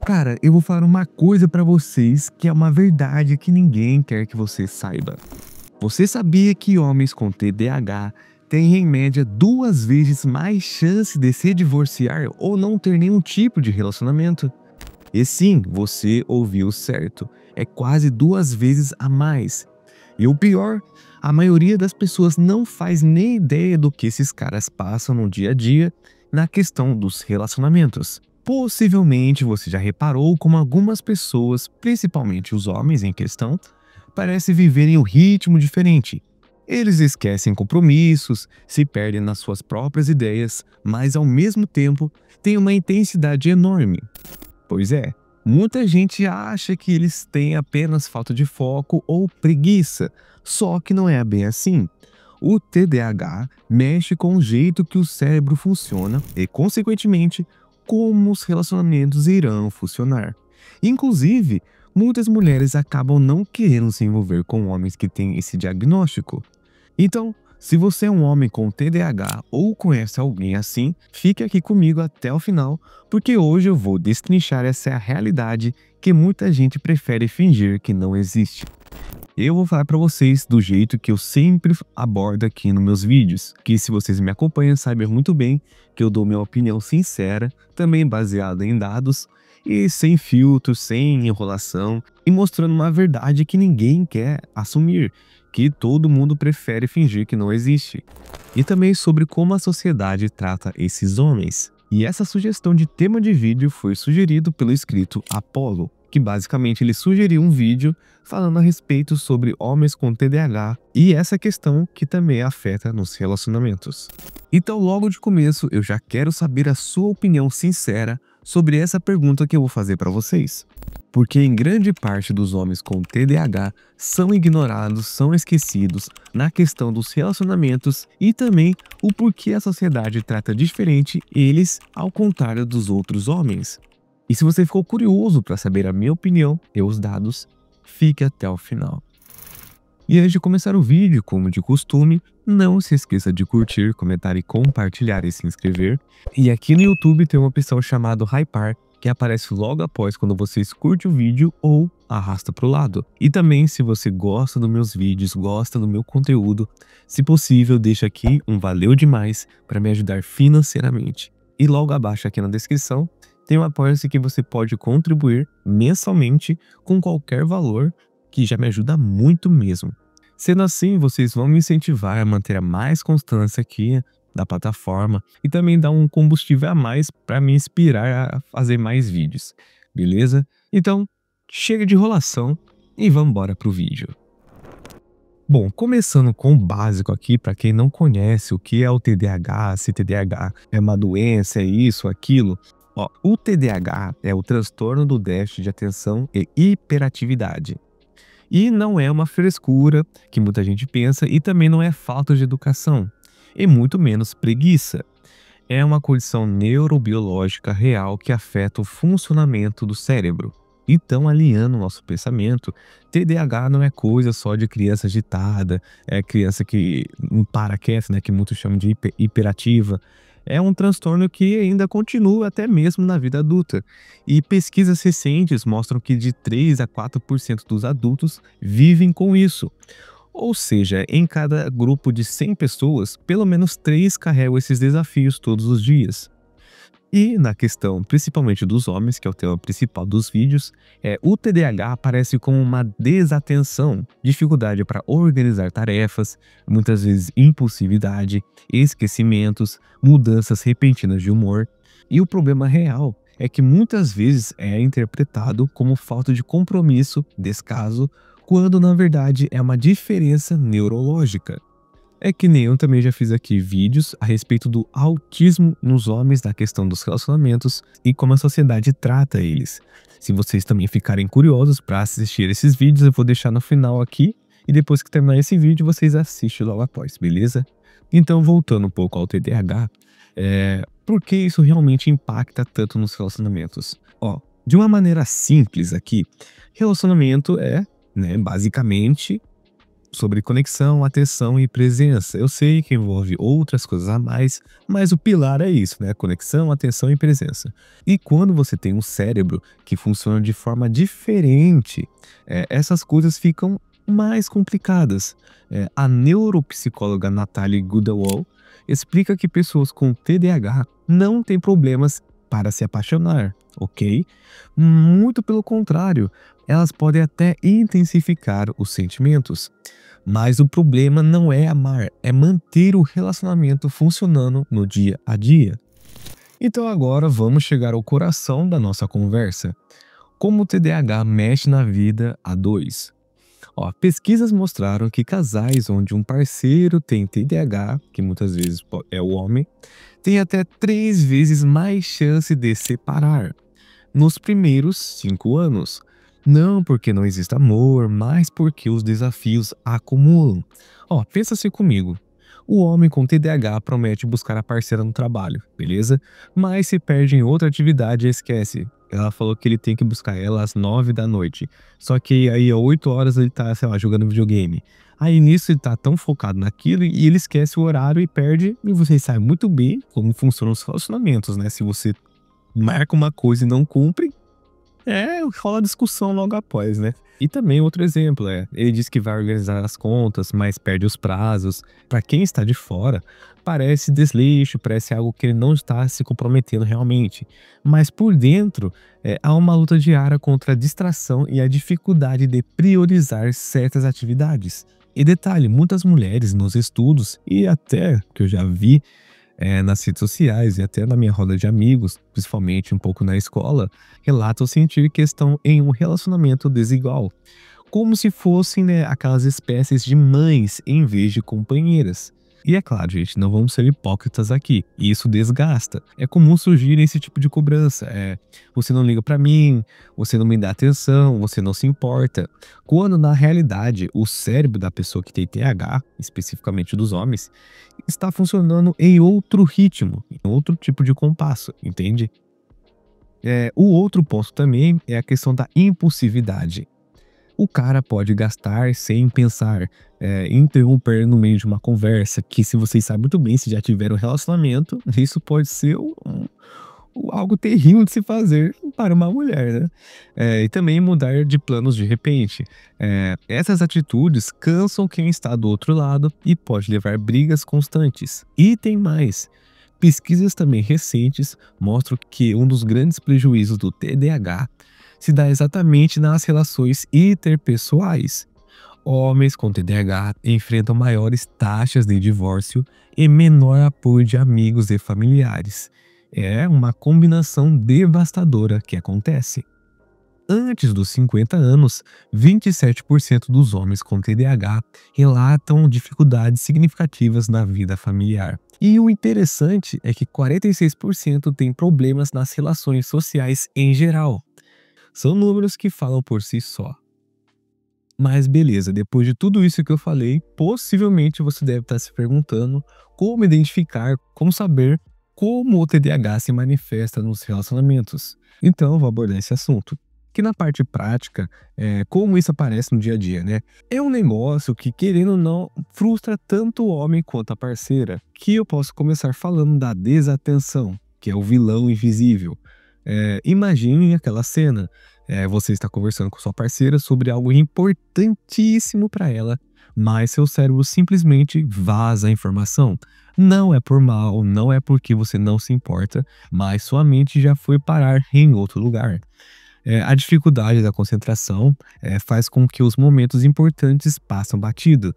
Cara, eu vou falar uma coisa pra vocês que é uma verdade que ninguém quer que você saiba. Você sabia que homens com TDAH têm em média 2 vezes mais chance de se divorciar ou não ter nenhum tipo de relacionamento? E sim, você ouviu certo. É quase 2 vezes a mais. E o pior, a maioria das pessoas não faz nem ideia do que esses caras passam no dia a dia na questão dos relacionamentos. Possivelmente você já reparou como algumas pessoas, principalmente os homens em questão, parecem viver em um ritmo diferente. Eles esquecem compromissos, se perdem nas suas próprias ideias, mas ao mesmo tempo têm uma intensidade enorme. Pois é, muita gente acha que eles têm apenas falta de foco ou preguiça, só que não é bem assim. O TDAH mexe com o jeito que o cérebro funciona e, consequentemente, como os relacionamentos irão funcionar. Inclusive, muitas mulheres acabam não querendo se envolver com homens que têm esse diagnóstico. Então, se você é um homem com TDAH ou conhece alguém assim, fique aqui comigo até o final, porque hoje eu vou destrinchar essa realidade que muita gente prefere fingir que não existe. Eu vou falar para vocês do jeito que eu sempre abordo aqui nos meus vídeos, que se vocês me acompanham sabem muito bem que eu dou minha opinião sincera, também baseada em dados e sem filtros, sem enrolação e mostrando uma verdade que ninguém quer assumir, que todo mundo prefere fingir que não existe. E também sobre como a sociedade trata esses homens. E essa sugestão de tema de vídeo foi sugerido pelo inscrito Apollo, que basicamente ele sugeriu um vídeo falando a respeito sobre homens com TDAH e essa questão que também afeta nos relacionamentos. Então, logo de começo, eu já quero saber a sua opinião sincera sobre essa pergunta que eu vou fazer para vocês. Porque em grande parte dos homens com TDAH são ignorados, são esquecidos na questão dos relacionamentos e também o porquê a sociedade trata diferente eles ao contrário dos outros homens. E se você ficou curioso para saber a minha opinião e os dados, fique até o final. E antes de começar o vídeo, como de costume, não se esqueça de curtir, comentar e compartilhar e se inscrever. E aqui no YouTube tem uma opção chamada Hypar, que aparece logo após quando vocês curtem o vídeo ou arrasta para o lado. E também, se você gosta dos meus vídeos, gosta do meu conteúdo, se possível, deixa aqui um valeu demais para me ajudar financeiramente. E logo abaixo aqui na descrição tem um apoio-se que você pode contribuir mensalmente com qualquer valor, que já me ajuda muito mesmo. Sendo assim, vocês vão me incentivar a manter a mais constância aqui da plataforma e também dar um combustível a mais para me inspirar a fazer mais vídeos, beleza? Então, chega de enrolação e vamos embora pro vídeo. Bom, começando com o básico aqui, para quem não conhece o que é o TDAH, se TDAH é uma doença, é isso, aquilo. Ó, o TDAH é o transtorno do déficit de atenção e hiperatividade. E não é uma frescura que muita gente pensa e também não é falta de educação, e muito menos preguiça. É uma condição neurobiológica real que afeta o funcionamento do cérebro. Então, alinhando o nosso pensamento, TDAH não é coisa só de criança agitada, é criança que não para quieta, né, que muitos chamam de hiperativa. É um transtorno que ainda continua até mesmo na vida adulta. E pesquisas recentes mostram que de 3 a 4% dos adultos vivem com isso. Ou seja, em cada grupo de 100 pessoas, pelo menos 3 carregam esses desafios todos os dias. E na questão principalmente dos homens, que é o tema principal dos vídeos, o TDAH aparece como uma desatenção, dificuldade para organizar tarefas, muitas vezes impulsividade, esquecimentos, mudanças repentinas de humor. E o problema real é que muitas vezes é interpretado como falta de compromisso, descaso, quando na verdade é uma diferença neurológica. É que nem eu também já fiz aqui vídeos a respeito do autismo nos homens, da questão dos relacionamentos e como a sociedade trata eles. Se vocês também ficarem curiosos para assistir esses vídeos, eu vou deixar no final aqui e depois que terminar esse vídeo vocês assistem logo após, beleza? Então, voltando um pouco ao TDAH, por que isso realmente impacta tanto nos relacionamentos? Ó, de uma maneira simples aqui, relacionamento é, né, basicamente sobre conexão, atenção e presença. Eu sei que envolve outras coisas a mais, mas o pilar é isso, né? Conexão, atenção e presença. E quando você tem um cérebro que funciona de forma diferente, essas coisas ficam mais complicadas. A neuropsicóloga Natalie Goodall explica que pessoas com TDAH não têm problemas para se apaixonar, ok? Muito pelo contrário, elas podem até intensificar os sentimentos. Mas o problema não é amar, é manter o relacionamento funcionando no dia a dia. Então agora vamos chegar ao coração da nossa conversa. Como o TDAH mexe na vida a dois? Ó, pesquisas mostraram que casais onde um parceiro tem TDAH, que muitas vezes é o homem, tem até 3 vezes mais chance de separar nos primeiros 5 anos. Não porque não exista amor, mas porque os desafios acumulam. Ó, pensa assim comigo. O homem com TDAH promete buscar a parceira no trabalho, beleza? Mas se perde em outra atividade e esquece. Ela falou que ele tem que buscar ela às 9 da noite. Só que aí às 8 horas ele tá, sei lá, jogando videogame. Aí nisso ele tá tão focado naquilo e ele esquece o horário e perde. E vocês sabem muito bem como funcionam os relacionamentos, né? Se você marca uma coisa e não cumpre, rola discussão logo após, né? E também outro exemplo ele diz que vai organizar as contas, mas perde os prazos. Para quem está de fora, parece desleixo, parece algo que ele não está se comprometendo realmente. Mas por dentro, há uma luta diária contra a distração e a dificuldade de priorizar certas atividades. E detalhe, muitas mulheres nos estudos, e até que eu já vi nas redes sociais e até na minha roda de amigos, principalmente um pouco na escola, relatam sentir que estão em um relacionamento desigual, como se fossem, né, aquelas espécies de mães em vez de companheiras. E é claro, gente, não vamos ser hipócritas aqui. Isso desgasta. É comum surgir esse tipo de cobrança. Você não liga pra mim, você não me dá atenção, você não se importa. Quando na realidade o cérebro da pessoa que tem TH, especificamente dos homens, está funcionando em outro ritmo, em outro tipo de compasso, entende? O outro ponto também é a questão da impulsividade. O cara pode gastar sem pensar, interromper no meio de uma conversa, que se vocês sabem muito bem, se já tiveram um relacionamento, isso pode ser algo terrível de se fazer para uma mulher, né? E também mudar de planos de repente. Essas atitudes cansam quem está do outro lado e pode levar brigas constantes. E tem mais. Pesquisas também recentes mostram que um dos grandes prejuízos do TDAH se dá exatamente nas relações interpessoais. Homens com TDAH enfrentam maiores taxas de divórcio e menor apoio de amigos e familiares. É uma combinação devastadora que acontece. Antes dos 50 anos, 27% dos homens com TDAH relatam dificuldades significativas na vida familiar. E o interessante é que 46% têm problemas nas relações sociais em geral. São números que falam por si só. Mas beleza, depois de tudo isso que eu falei, possivelmente você deve estar se perguntando como identificar, como saber como o TDAH se manifesta nos relacionamentos. Então, eu vou abordar esse assunto. Que na parte prática, como isso aparece no dia a dia, né? É um negócio que, querendo ou não, frustra tanto o homem quanto a parceira, que eu posso começar falando da desatenção, que é o vilão invisível. Imagine aquela cena. Você está conversando com sua parceira sobre algo importantíssimo para ela, mas seu cérebro simplesmente vaza a informação. Não é por mal, não é porque você não se importa, mas sua mente já foi parar em outro lugar. A dificuldade da concentração faz com que os momentos importantes passem batido.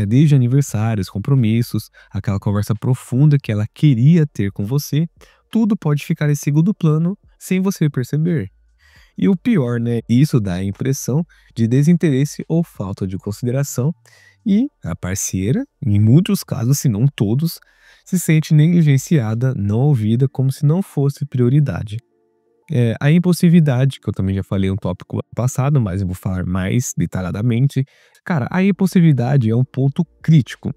Desde aniversários, compromissos, aquela conversa profunda que ela queria ter com você, tudo pode ficar em segundo plano sem você perceber. E o pior, né? Isso dá a impressão de desinteresse ou falta de consideração e a parceira, em muitos casos, se não todos, se sente negligenciada, não ouvida, como se não fosse prioridade. A impulsividade, que eu também já falei um tópico passado, mas eu vou falar mais detalhadamente. Cara, a impulsividade é um ponto crítico.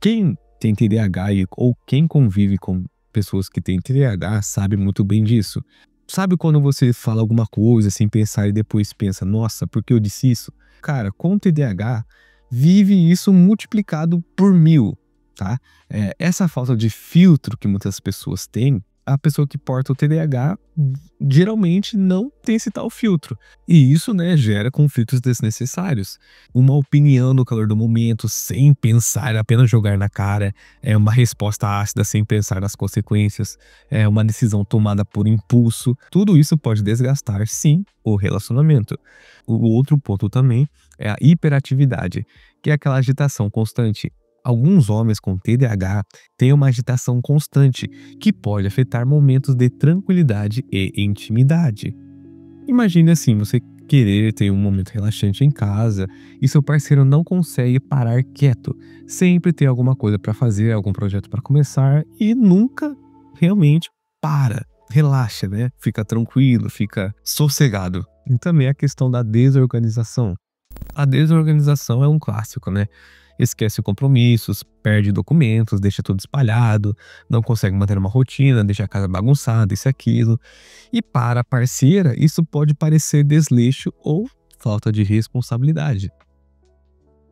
Quem tem TDAH ou quem convive com pessoas que têm TDAH sabe muito bem disso. Sabe quando você fala alguma coisa sem pensar e depois pensa, nossa, por que eu disse isso? Cara, com TDAH, vive isso multiplicado por 1000, tá? Essa falta de filtro que muitas pessoas têm, a pessoa que porta o TDAH geralmente não tem esse tal filtro. E isso, né, gera conflitos desnecessários. Uma opinião no calor do momento, sem pensar, apenas jogar na cara, é uma resposta ácida sem pensar nas consequências, é uma decisão tomada por impulso. Tudo isso pode desgastar, sim, o relacionamento. O outro ponto também é a hiperatividade, que é aquela agitação constante. Alguns homens com TDAH têm uma agitação constante, que pode afetar momentos de tranquilidade e intimidade. Imagine assim, você querer ter um momento relaxante em casa e seu parceiro não consegue parar quieto. Sempre tem alguma coisa para fazer, algum projeto para começar e nunca realmente para. Relaxa, né? Fica tranquilo, fica sossegado. E também a questão da desorganização. A desorganização é um clássico, né? Esquece compromissos, perde documentos, deixa tudo espalhado, não consegue manter uma rotina, deixa a casa bagunçada, isso e aquilo. E para a parceira, isso pode parecer desleixo ou falta de responsabilidade.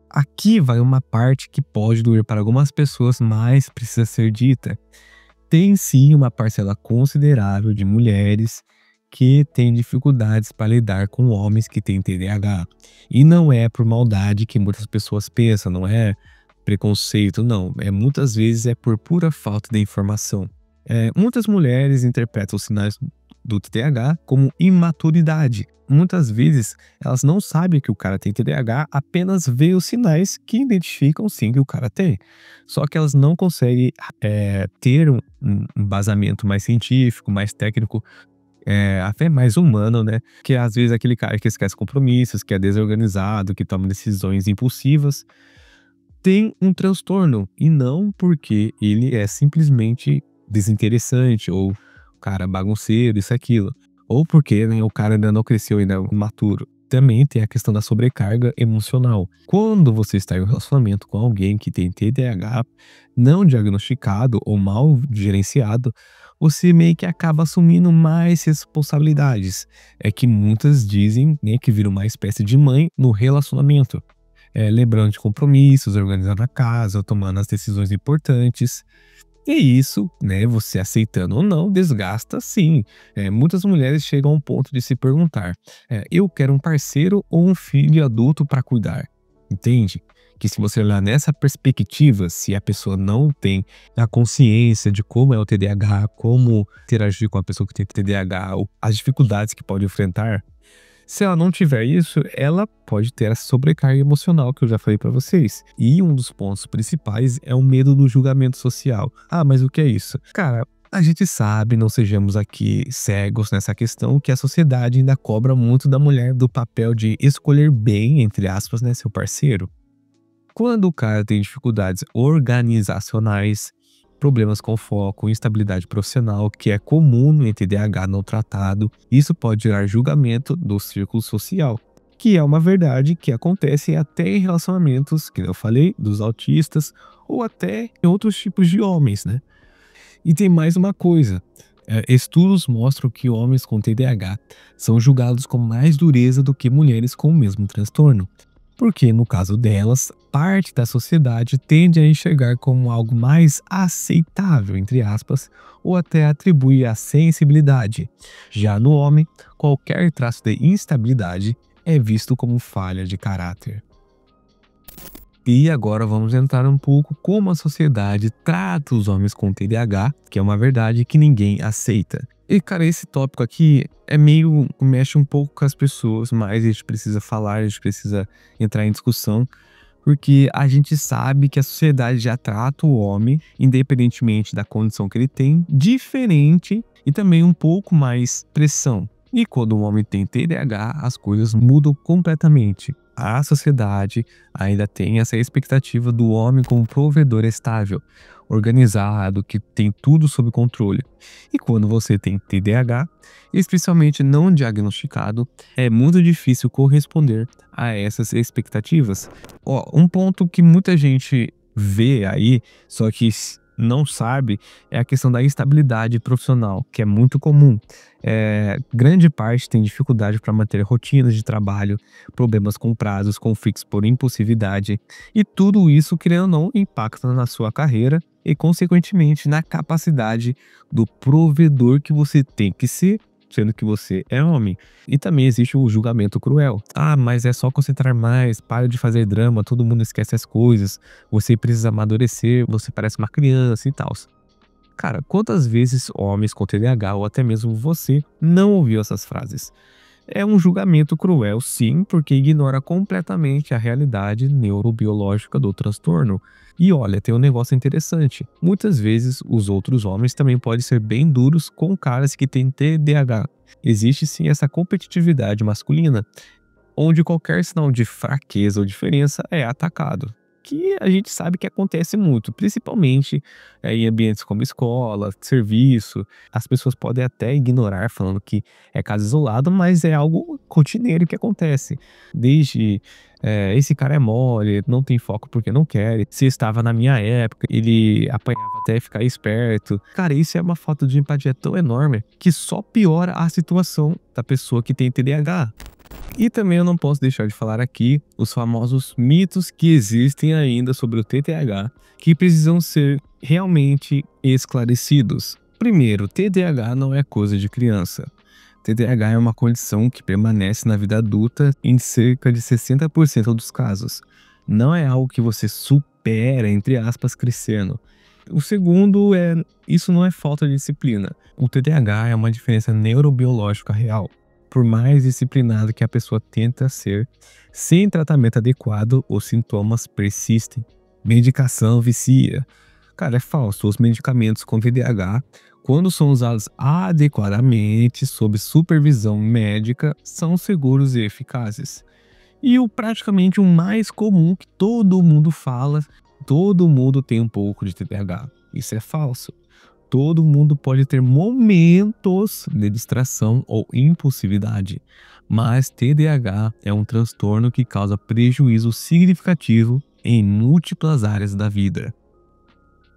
Aqui vai uma parte que pode doer para algumas pessoas, mas precisa ser dita. Tem sim uma parcela considerável de mulheres que têm dificuldades para lidar com homens que têm TDAH. E não é por maldade que muitas pessoas pensam, não é preconceito, não. Muitas vezes é por pura falta de informação. Muitas mulheres interpretam os sinais do TDAH como imaturidade. Muitas vezes elas não sabem que o cara tem TDAH, apenas vê os sinais que identificam sim que o cara tem. Só que elas não conseguem ter um embasamento mais científico, mais técnico, até mais humano, né? Que às vezes é aquele cara que esquece compromissos, que é desorganizado, que toma decisões impulsivas, tem um transtorno e não porque ele é simplesmente desinteressante ou cara bagunceiro, isso e aquilo. Ou porque, né, o cara ainda não cresceu, ainda é maturo. Também tem a questão da sobrecarga emocional. Quando você está em um relacionamento com alguém que tem TDAH não diagnosticado ou mal gerenciado, você meio que acaba assumindo mais responsabilidades. É que muitas dizem, né, que vira uma espécie de mãe no relacionamento. Lembrando de compromissos, organizando a casa, tomando as decisões importantes. E isso, né, você aceitando ou não, desgasta sim. Muitas mulheres chegam a um ponto de se perguntar: eu quero um parceiro ou um filho adulto para cuidar? Entende? Que se você olhar nessa perspectiva, se a pessoa não tem a consciência de como é o TDAH, como interagir com a pessoa que tem TDAH, ou as dificuldades que pode enfrentar, se ela não tiver isso, ela pode ter essa sobrecarga emocional que eu já falei para vocês. E um dos pontos principais é o medo do julgamento social. Ah, mas o que é isso? Cara, a gente sabe, não sejamos aqui cegos nessa questão, que a sociedade ainda cobra muito da mulher do papel de escolher bem, entre aspas, né, seu parceiro. Quando o cara tem dificuldades organizacionais, problemas com foco, instabilidade profissional, que é comum em TDAH não tratado, isso pode gerar julgamento do círculo social, que é uma verdade que acontece até em relacionamentos, que eu falei, dos autistas, ou até em outros tipos de homens, né? E tem mais uma coisa. Estudos mostram que homens com TDAH são julgados com mais dureza do que mulheres com o mesmo transtorno. Porque, no caso delas, parte da sociedade tende a enxergar como algo mais aceitável, entre aspas, ou até atribui a sensibilidade. Já no homem, qualquer traço de instabilidade é visto como falha de caráter. E agora vamos entrar um pouco como a sociedade trata os homens com TDAH, que é uma verdade que ninguém aceita. E, cara, esse tópico aqui mexe um pouco com as pessoas, mas a gente precisa falar, a gente precisa entrar em discussão, porque a gente sabe que a sociedade já trata o homem, independentemente da condição que ele tem, diferente e também um pouco mais pressão. E quando o homem tem TDAH, as coisas mudam completamente. A sociedade ainda tem essa expectativa do homem como provedor estável, organizado, que tem tudo sob controle. E quando você tem TDAH, especialmente não diagnosticado, é muito difícil corresponder a essas expectativas. Um ponto que muita gente vê aí, só que não sabe é a questão da instabilidade profissional, que é muito comum. Grande parte tem dificuldade para manter rotinas de trabalho, problemas com prazos, conflitos por impulsividade, e tudo isso, querendo ou não, impacta na sua carreira e, consequentemente, na capacidade do provedor que você tem que ser, sendo que você é homem. E também existe o julgamento cruel. Ah, mas é só concentrar mais, para de fazer drama, todo mundo esquece as coisas, você precisa amadurecer, você parece uma criança e tal. Cara, quantas vezes homens com TDAH ou até mesmo você não ouviu essas frases? É um julgamento cruel, sim, porque ignora completamente a realidade neurobiológica do transtorno. E olha, tem um negócio interessante. Muitas vezes os outros homens também podem ser bem duros com caras que têm TDAH. Existe sim essa competitividade masculina, onde qualquer sinal de fraqueza ou diferença é atacado. Que a gente sabe que acontece muito, principalmente em ambientes como escola, serviço. As pessoas podem até ignorar, falando que é caso isolado, mas é algo rotineiro que acontece. Desde esse cara é mole, não tem foco porque não quer. Se estava na minha época, ele apanhava até ficar esperto. Cara, isso é uma falta de empatia tão enorme que só piora a situação da pessoa que tem TDAH. E também eu não posso deixar de falar aqui os famosos mitos que existem ainda sobre o TDAH, que precisam ser realmente esclarecidos. Primeiro, TDAH não é coisa de criança. TDAH é uma condição que permanece na vida adulta em cerca de 60% dos casos. Não é algo que você supera, entre aspas, crescendo. O segundo isso não é falta de disciplina. O TDAH é uma diferença neurobiológica real. Por mais disciplinado que a pessoa tenta ser, sem tratamento adequado, os sintomas persistem. Medicação vicia. Cara, é falso. Os medicamentos com TDAH, quando são usados adequadamente, sob supervisão médica, são seguros e eficazes. E praticamente o mais comum que todo mundo fala, todo mundo tem um pouco de TDAH. Isso é falso. Todo mundo pode ter momentos de distração ou impulsividade, mas TDAH é um transtorno que causa prejuízo significativo em múltiplas áreas da vida.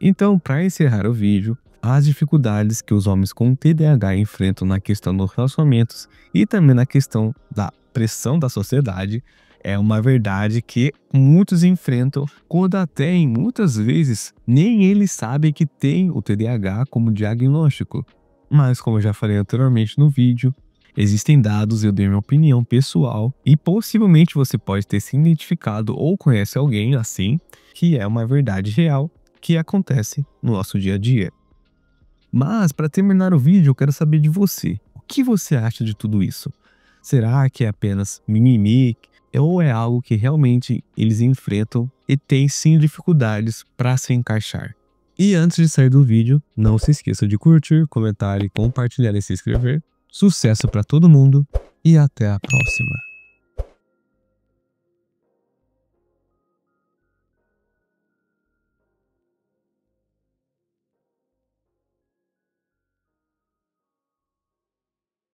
Então, para encerrar o vídeo, as dificuldades que os homens com TDAH enfrentam na questão dos relacionamentos e também na questão da pressão da sociedade é uma verdade que muitos enfrentam, quando até muitas vezes nem eles sabem que tem o TDAH como diagnóstico. Mas como eu já falei anteriormente no vídeo, existem dados, eu dei minha opinião pessoal e possivelmente você pode ter se identificado ou conhece alguém assim, que é uma verdade real que acontece no nosso dia a dia. Mas para terminar o vídeo, eu quero saber de você. O que você acha de tudo isso? Será que é apenas mimimi? Ou é algo que realmente eles enfrentam e têm sim dificuldades para se encaixar? E antes de sair do vídeo, não se esqueça de curtir, comentar, compartilhar e se inscrever. Sucesso para todo mundo e até a próxima!